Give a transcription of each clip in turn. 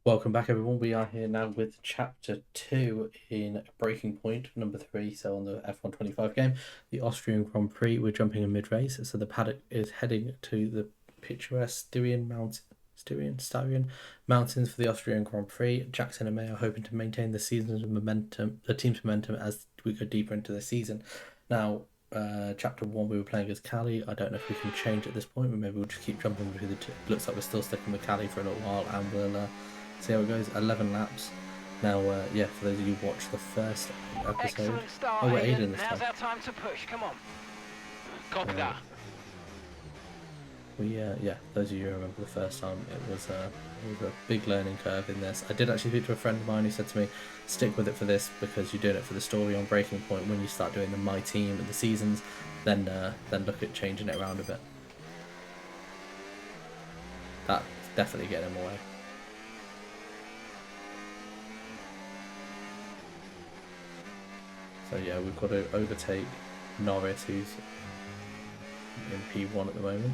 Welcome back, everyone. We are here now with chapter 2 in Breaking Point, number 3. So, on the F125 game, the Austrian Grand Prix, we're jumping in mid race. So, the paddock is heading to the picturesque Styrian Mountains for the Austrian Grand Prix. Jackson and May are hoping to maintain the team's momentum as we go deeper into the season. Now, chapter 1 we were playing as Callie. I don't know if we can change at this point, but maybe we'll just keep jumping between the two. Looks like we're still sticking with Callie for a little while, and we'll see how it goes. 11 laps. Now, for those of you who watched the first episode. Excellent start, we're Aiden. Aiden this Now's time. our time to push. Come on. Copy that. Those of you who remember the first time, it was a big learning curve in this. I did actually speak to a friend of mine who said to me, stick with it for this because you're doing it for the story on Breaking Point. When you start doing the My Team and the seasons, then look at changing it around a bit. That's definitely getting him away. So yeah, we've got to overtake Norris, who's in P1 at the moment.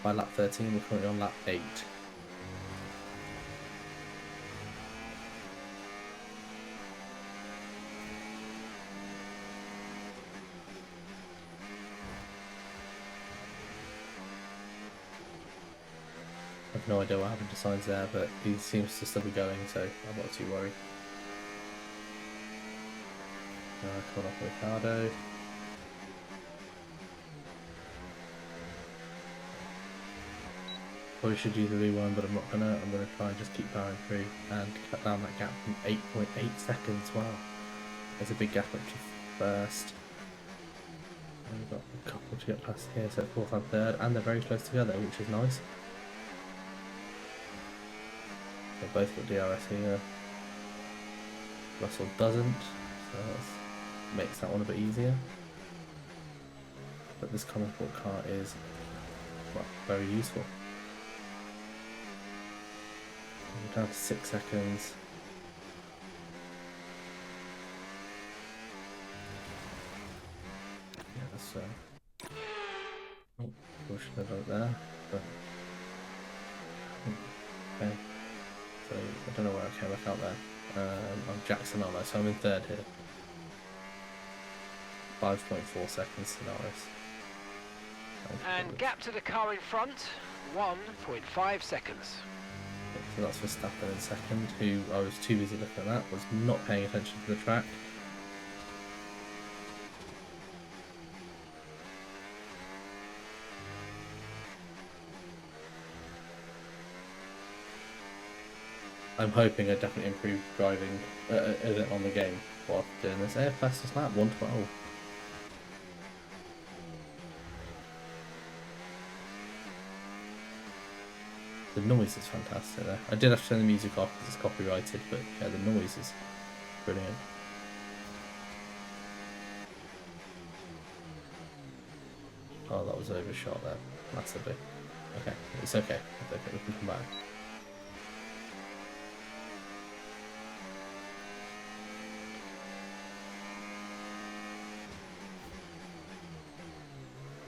By lap 13, we're currently on lap 8. I have no idea what happened to Sainz there, but he seems to still be going, so I'm not too worried. Coming off Ricardo. Probably should use the rewind, but I'm not gonna. I'm gonna try and just keep powering through and cut down that gap from 8.8 seconds. Wow, there's a big gap up to first. And we've got a couple to get past here, so fourth and third, and they're very close together, which is nice. They've both got DRS here. Russell doesn't, so that makes that one a bit easier. But this comic book car is, well, very useful. We're down to 6 seconds. Yeah, that's oh, we should have done it there, but okay. So I don't know where I came back out there. I'm Jackson, aren't I? So I'm in third here. 5.4 seconds to Norris. And gap to the car in front, 1.5 seconds. So that's Verstappen in second, who I was too busy looking at that, was not paying attention to the track. I'm hoping I definitely improved driving on the game while doing this. Fastest lap, 112. The noise is fantastic there. I did have to turn the music off because it's copyrighted, but yeah, the noise is brilliant. Oh, that was overshot there, massively. Okay, it's okay. It's okay, we can come back.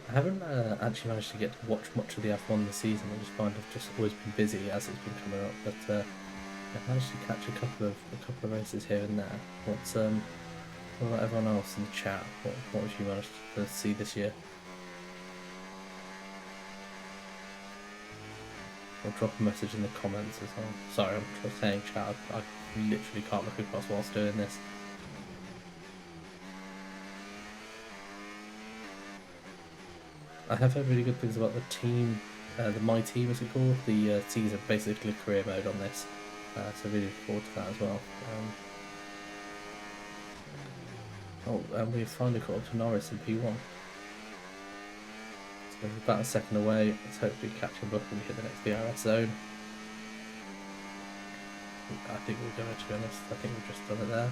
I haven't actually managed to get to watch much of the F1 this season. I just find I've just always been busy as it's been coming up. But I've managed to catch a couple of races here and there. What about everyone else in the chat? What have you managed to see this year? Or drop a message in the comments as well. Sorry, I'm saying chat. I literally can't look across whilst doing this. I have heard really good things about the team, the My Team as it's called. The teams are basically career mode on this, so really look forward to that as well. And we've finally caught up to Norris in P1. So we're about a second away. Let's hopefully catch him up when we hit the next DRS zone. I think we're going to be honest. I think we've just done it there.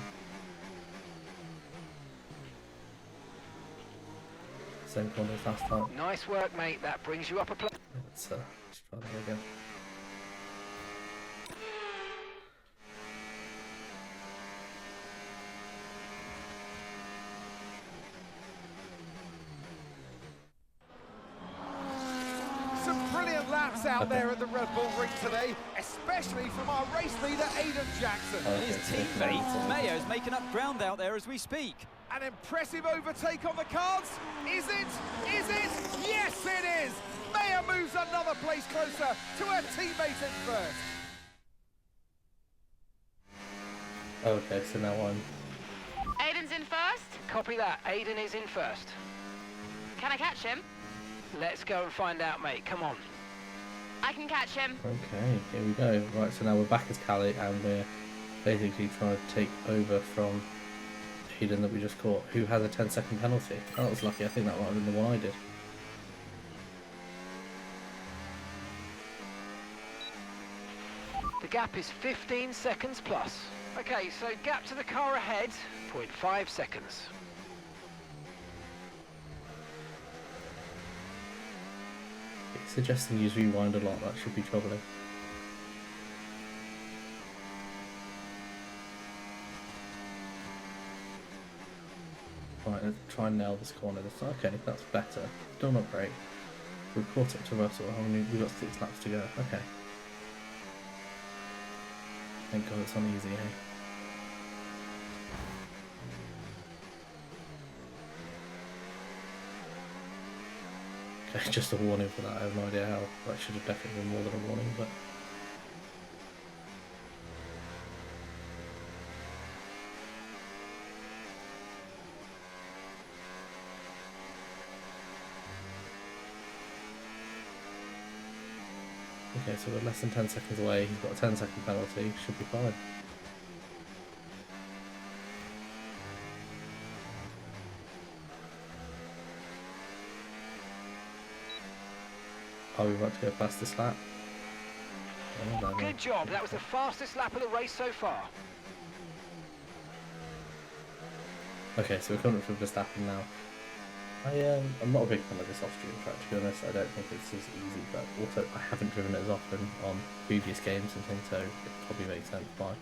Same corner as last time. Nice work, mate. That brings you up a place. Let's try that again. Some brilliant laps out there at the Red Bull Ring today, especially from our race leader Jackson. And his teammate, Mayo's making up ground out there as we speak. An impressive overtake on the cards. Is it? Is it? Yes, it is. Mayo moves another place closer to her teammate in first. Okay, so now I'm... Aiden's in first. Copy that. Aiden is in first. Can I catch him? Let's go and find out, mate. Come on. I can catch him. Okay, here we go. Right, so now we're back as Callie, and we're basically trying to take over from Aiden that we just caught, who has a 10-second penalty. That was lucky. I think that might have been the one I did. The gap is 15 seconds plus. Okay, so gap to the car ahead, 0.5 seconds. It's suggesting use rewind a lot. That should be troubling. Right, let's try and nail this corner. Okay, that's better. Still not great. We've caught up to Russell. We've got 6 laps to go. Okay. Thank God it's on easy, eh? Okay, just a warning for that. I have no idea how. That should have definitely been more than a warning, but... Okay, so we're less than 10 seconds away. He's got a 10-second penalty. Should be fine. Are we about to go past this lap? Oh, Good job. That was the fastest lap of the race so far. Okay, so we're coming up with Verstappen now. I'm not a big fan of this Austrian track, to be honest. I don't think it's as easy, but also I haven't driven it as often on previous games and things, so it probably makes sense why.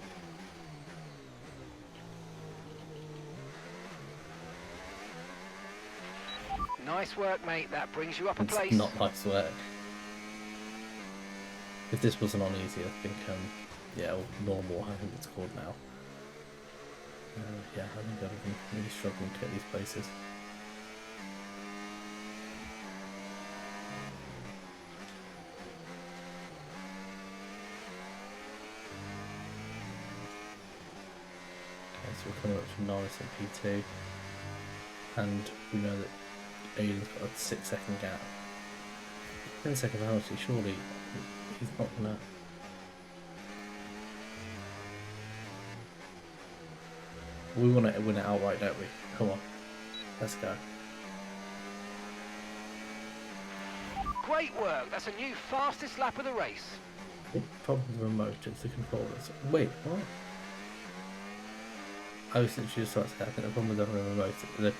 Nice work, mate. That brings you up a It's place. not nice work. If this wasn't on easy, I think, yeah, or normal, I think it's called now. Yeah, I think I've been really struggling to get these places. Okay, so we're coming up to Norris and P2, and we know that Aiden's got a 6-second gap. 10-second penalty, surely he's not gonna... We want to win it outright, don't we? Come on, let's go. Great work. That's a new fastest lap of the race. The problem with the remote is the controllers. Wait, what? I was literally just about to say, I think the problem with the remote, the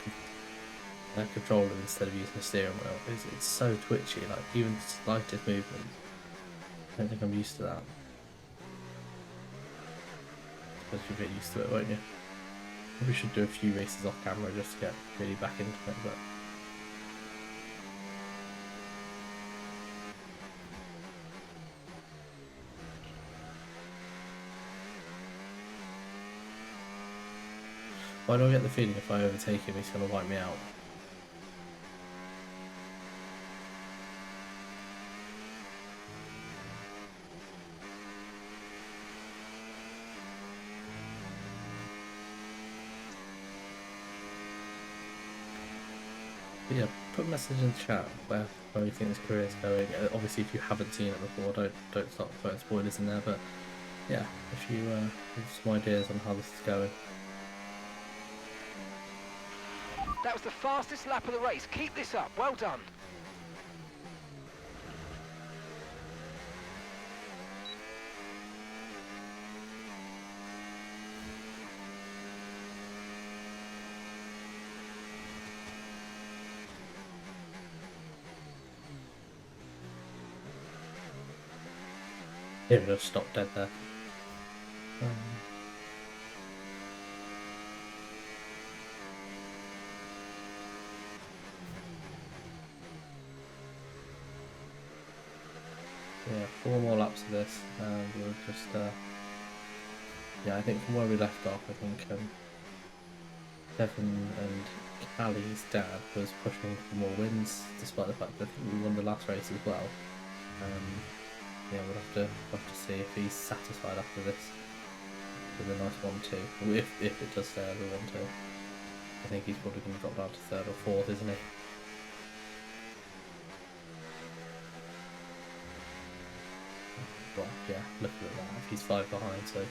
controller instead of using the steering wheel is it's so twitchy, like even the slightest movement. I don't think I'm used to that. I suppose you'll get used to it, won't you? Probably should do a few races off camera just to get really back into it, but... Why do I get the feeling if I overtake him he's going to wipe me out? But yeah, put a message in the chat where you think this career is going. Obviously, if you haven't seen it before, don't start putting spoilers in there. But yeah, if you have some ideas on how this is going. That was the fastest lap of the race. Keep this up. Well done. It would have stopped dead there. Yeah, 4 more laps of this, and we'll just yeah, I think from where we left off, I think Devon and Callie's dad was pushing for more wins, despite the fact that I think we won the last race as well. Yeah, we'll have to see if he's satisfied after this with a nice 1-2. If it does stay as a 1-2, I think he's probably going to drop down to third or fourth, isn't he? Well, yeah, looking at that, if he's 5 behind, so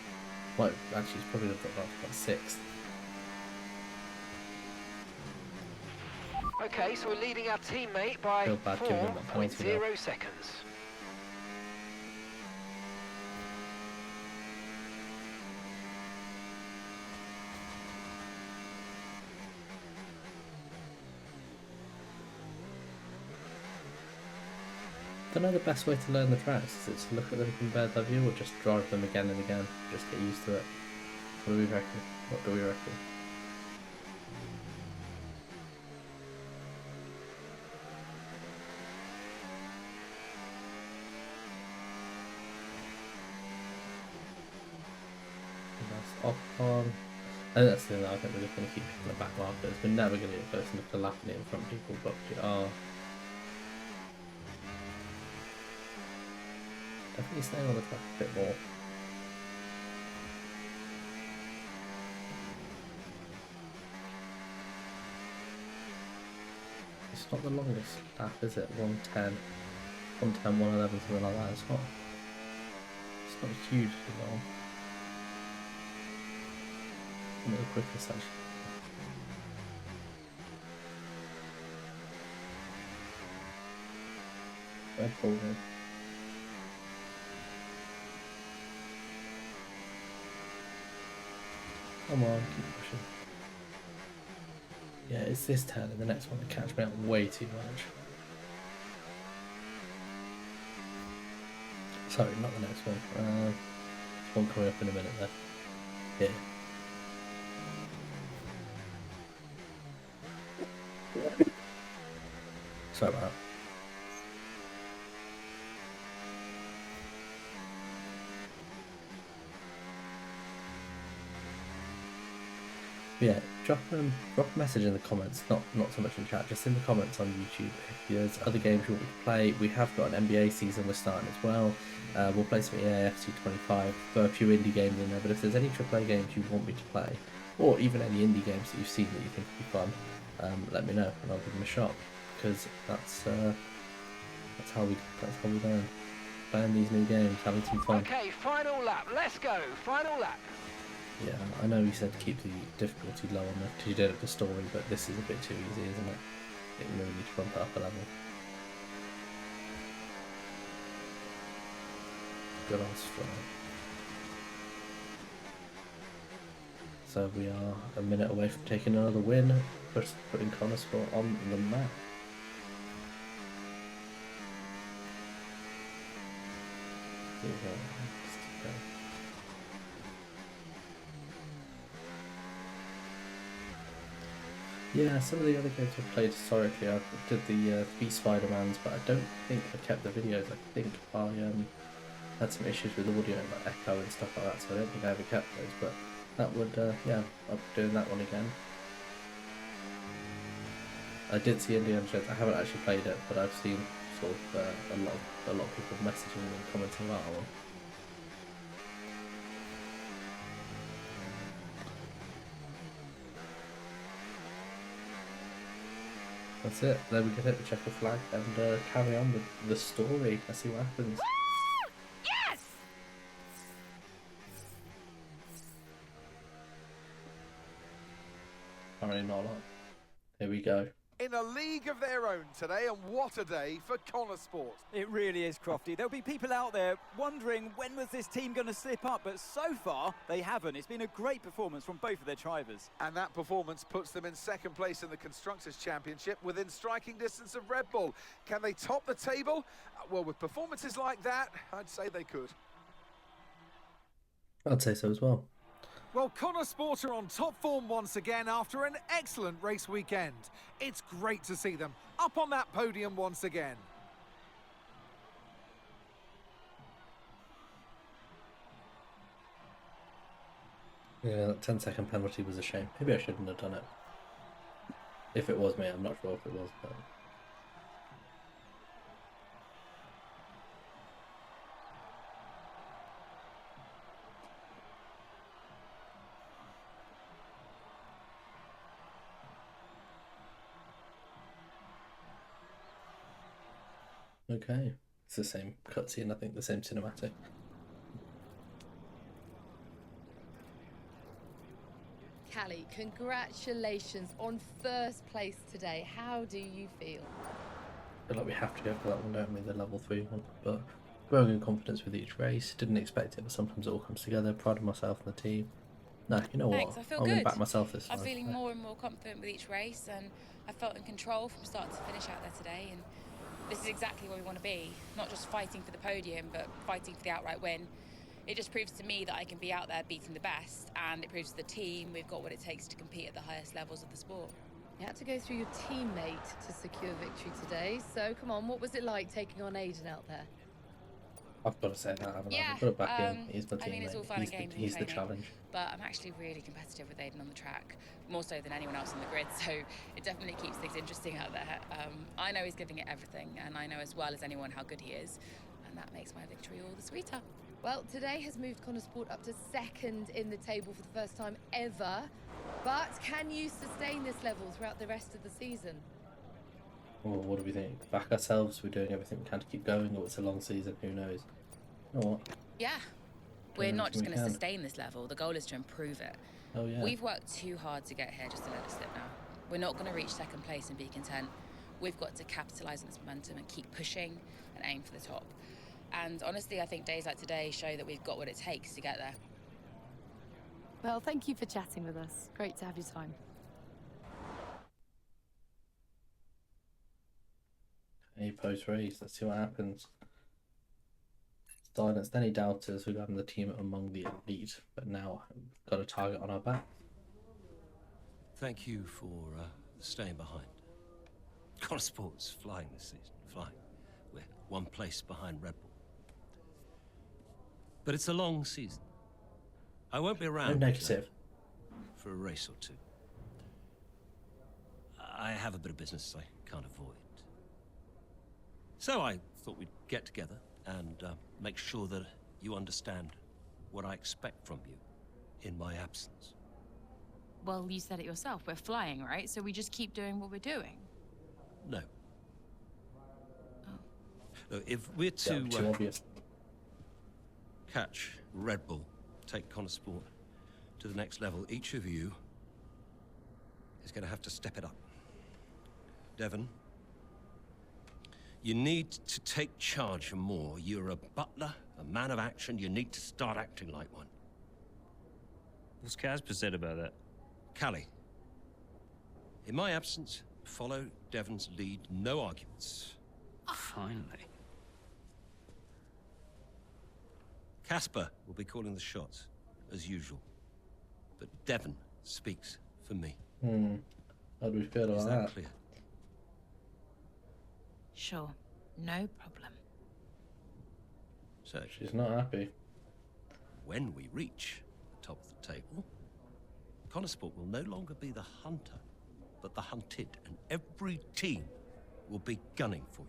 well, actually he's probably going to drop down to about 6th. Okay, so we're leading our teammate by Feel bad giving him that penalty 4.0 seconds. I don't know the best way to learn the tracks. Is it to look at them from bird's eye view or just drive them again and again? Just get used to it. What do we reckon? What do we reckon? That's off on. And that's the thing that I think we're just going to keep picking the back markers. We're never going to get close enough to lapping it in front people, but we are definitely staying on the track a bit more. It's not the longest lap, is it? 110, 111, something like that. It's not hugely long. One of the quickest actually. Red Bull then. Come on, keep pushing. Yeah, it's this turn and the next one that catch me out way too much. Sorry, not the next one. There's one coming up in a minute there. Yeah. Sorry about that. Yeah, drop a message in the comments, not so much in chat, just in the comments on YouTube. If there's other games you want me to play, we have got an NBA season we're starting as well. We'll play some EAFC 25, got a few indie games in there, but if there's any AAA games you want me to play, or even any indie games that you've seen that you think would be fun, let me know and I'll give them a shot, because that's how we learn. Playing these new games, having some fun. Okay, final lap, let's go, final lap. Yeah, I know you said keep the difficulty low on there because you did it for story, but this is a bit too easy, isn't it? You really need to bump it up a level. Good old strong. So we are a minute away from taking another win, putting Connorsport on the map. Here we go. Yeah, some of the other games I've played historically, I did the 3 Spider-Mans, but I don't think I kept the videos. I think I had some issues with audio and like echo and stuff like that, so I don't think I ever kept those, but that would, yeah, I'll be doing that one again. I did see Indiana Jones. I haven't actually played it, but I've seen sort of a lot of people messaging and commenting about that one. That's it. Then we can hit the checker flag and carry on with the story. Let's see what happens. Woo! Yes! Apparently not a lot. Here we go. In a league of their own today, and what a day for Connorsport. It really is, Crofty. There'll be people out there wondering when was this team going to slip up, but so far they haven't. It's been a great performance from both of their drivers. And that performance puts them in second place in the Constructors' Championship within striking distance of Red Bull. Can they top the table? Well, with performances like that, I'd say they could. I'd say so as well. Well, Connorsport are on top form once again after an excellent race weekend. It's great to see them up on that podium once again. Yeah, that 10-second penalty was a shame. Maybe I shouldn't have done it. If it was me, I'm not sure if it was, but... Okay. It's the same cutscene, I think, the same cinematic. Callie, congratulations on first place today. How do you feel? I feel like we have to go for that one, don't we? The level 3 one. But growing in confidence with each race. Didn't expect it, but sometimes it all comes together. Proud of myself and the team. No, you know Thanks, what? I feel I'm going to good. back myself this time. I'm feeling more and more confident with each race, and I felt in control from start to finish out there today. And this is exactly where we want to be. Not just fighting for the podium, but fighting for the outright win. It just proves to me that I can be out there beating the best, and it proves to the team we've got what it takes to compete at the highest levels of the sport. You had to go through your teammate to secure victory today. So come on, what was it like taking on Aiden out there? I've got to say that, haven't I? Yeah, I've got to back him. He's my teammate. I mean, it's all fun and games in He's the training, challenge. but I'm actually really competitive with Aiden on the track, more so than anyone else on the grid, so it definitely keeps things interesting out there. I know he's giving it everything, and I know as well as anyone how good he is, and that makes my victory all the sweeter. Well, today has moved Connor Sport up to second in the table for the first time ever. But can you sustain this level throughout the rest of the season? Well, what do we think? Back ourselves? We're doing everything we can to keep going, or it's a long season? Who knows? You know what? Yeah, we're not just everything we going to can. sustain this level. The goal is to improve it. Oh yeah. We've worked too hard to get here just to let it slip now. We're not going to reach second place and be content. We've got to capitalise on this momentum and keep pushing and aim for the top. And honestly, I think days like today show that we've got what it takes to get there. Well, thank you for chatting with us. Great to have your time. Any post race? Let's see what happens. Silenced any doubters regarding the team among the elite, but now got a target on our back. Thank you for staying behind. Connor Sport's flying this season, flying. We're one place behind Red Bull. But it's a long season. I won't be No around negative. for a race or two. I have a bit of business I can't avoid. So I thought we'd get together and make sure that you understand what I expect from you in my absence. Well, you said it yourself. We're flying, right? So we just keep doing what we're doing. No. Oh. No, if we're Yeah, to too obvious. catch Red Bull, take Connor Sport to the next level, each of you is going to have to step it up. Devon, you need to take charge more. You're a butler, a man of action. You need to start acting like one. What's Casper said about that? Callie, in my absence, follow Devon's lead. No arguments. Finally. Casper will be calling the shots, as usual. But Devon speaks for me. How do we feel Is about that that? clear? Sure. No problem. So, She's not happy. when we reach the top of the table, Connor Sport will no longer be the hunter, but the hunted, and every team will be gunning for you.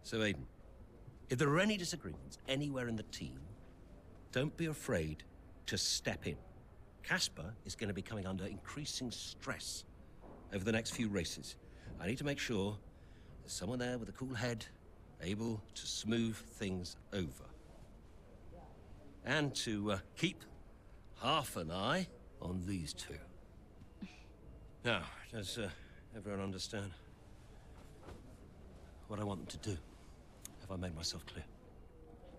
So, Aiden, if there are any disagreements anywhere in the team, don't be afraid to step in. Casper is going to be coming under increasing stress over the next few races. I need to make sure there's someone there with a cool head, able to smooth things over. And to keep half an eye on these two. Now, does everyone understand what I want them to do? Have I made myself clear?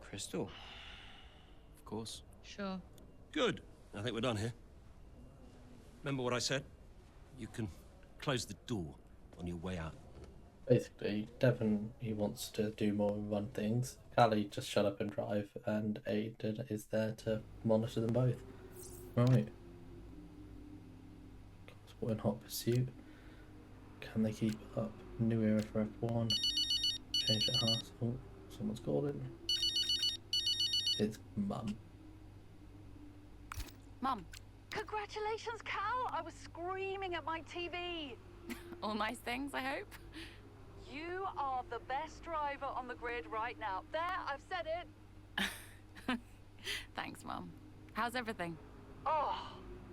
Crystal. Of course. Sure. Good. I think we're done here. Remember what I said? You can close the door on your way out. Basically, Devon, he wants to do more than one things. Callie, just shut up and drive, and Aiden is there to monitor them both. Right. Sport in hot pursuit. Can they keep up? New era for F1. Change at house. Oh, someone's calling. It's Mum. Mum, Congratulations, Cal! I was screaming at my TV. all nice things, I hope? You are the best driver on the grid right now. There, I've said it. Thanks, Mum. How's everything? Oh,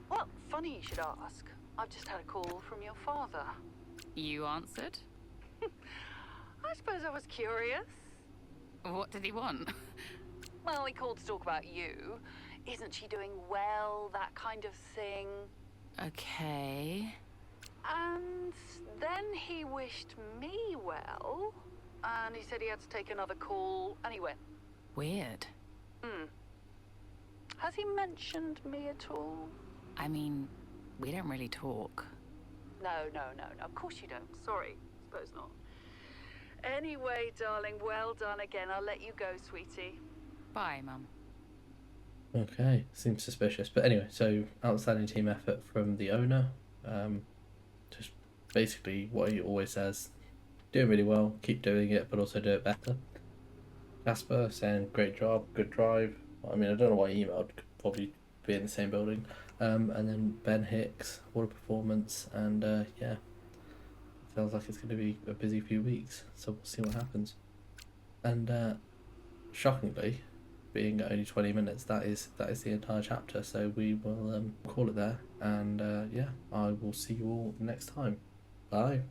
well, funny you should ask. I've just had a call from your father. You answered? I suppose I was curious. What did he want? Well, he called to talk about you. Isn't she doing well? That kind of thing. Okay. And then he wished me well. And he said he had to take another call, and he went. Weird. Has he mentioned me at all? I mean, we don't really talk. No. Of course you don't. Sorry. Suppose not. Anyway, darling, well done again. I'll let you go, sweetie. Bye, Mum. Okay, seems suspicious. But anyway, so outstanding team effort from the owner. Just basically what he always says, doing really well, keep doing it, but also do it better. Casper saying great job, good drive. I mean, I don't know why he emailed, could probably be in the same building. And then Ben Hicks, what a performance, and yeah, feels like it's going to be a busy few weeks, so we'll see what happens. And shockingly, being only 20 minutes, that is the entire chapter, so we will call it there, and yeah, I will see you all next time. Bye.